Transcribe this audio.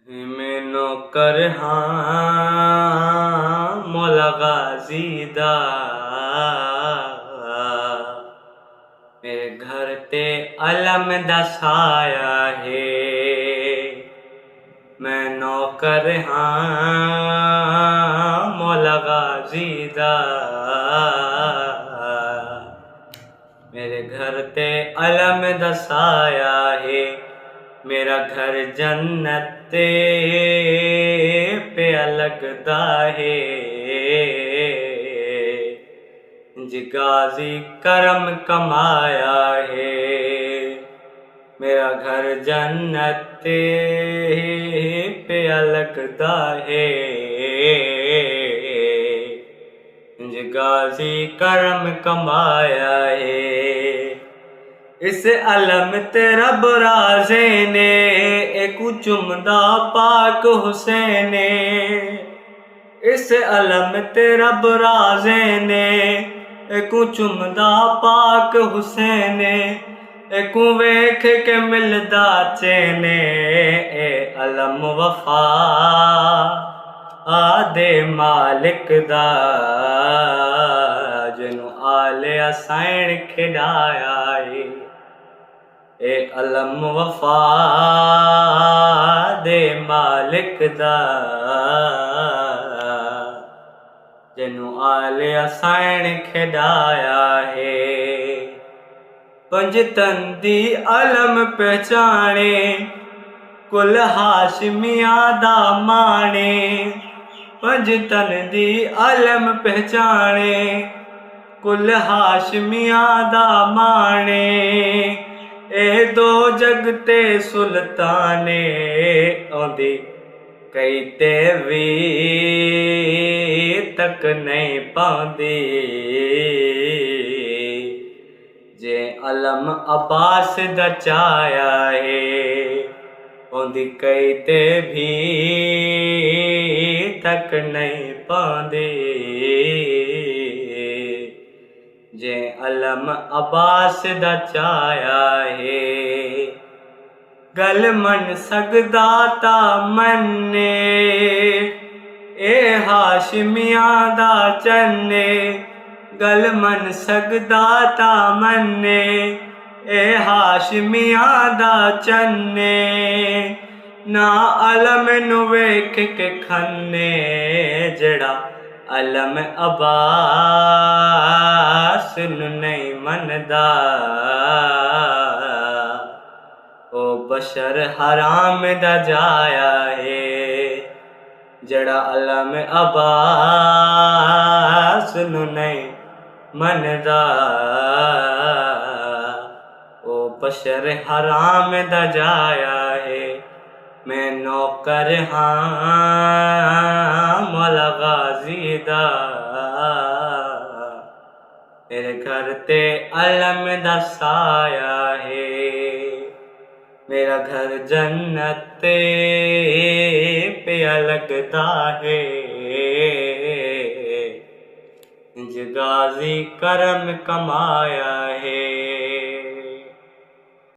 मैं नौकर हाँ मौला गाजी दा, मेरे घर ते अलम दा साया है। मैं नौकर हाँ मौला गाजी दा, मेरे घर ते अलम दा साया है। मेरा घर जन्नत पे लगदा है। गाजी करम कमाया है। मेरा घर जन्नत पे लगदा है। गाजी करम कमाया है। इस अलम ते रब राज़े ने एक चुमदा पाक हुसैने। इस अलम ते रब राज़े ने एक चुमदा पाक हुसैने। एक वेख के मिलदा चैने। ए अलम वफा आदे मालिक दा, जिन्हों आले असाइन खिलाया है। ए अलम वफा दे मालिक दा, जिन्हों आले असाइन खिलाया है। पंजतन दी अलम पहचाने, कुल हाशमिया दा माने। पंजतन दी अलम पहचाने, कुल हाशमिया दा माने। ए दो जगते सुल्ताने औंदी कई ते भी तक नहीं पाउंदी। जे अलम अब्बास दा चाया है, औंदी कई ते भी तक नहीं पाउंदी। जे अलम अब्बास दा चाया है। गल मन सकदा ता मन्ने, ए हाशमिया दा चन्ने। गल मन सकदा ता मन्ने, ए हाशमिया दा चन्ने। ना अलम नु वेख के खन्ने, जड़ा अलम अब्बास नु नहीं मनदा। ओ बशर हराम दा जाया है, जड़ा अलम अब्बास नु नहीं मनदा। ओ बशर हराम दा जाया है। मैं नौकर हाँ मौला गाजी दा, मेरे घर ते अलम दा साया है। मेरा घर जन्नत पे लगदा है। गाजी करम कमाया है।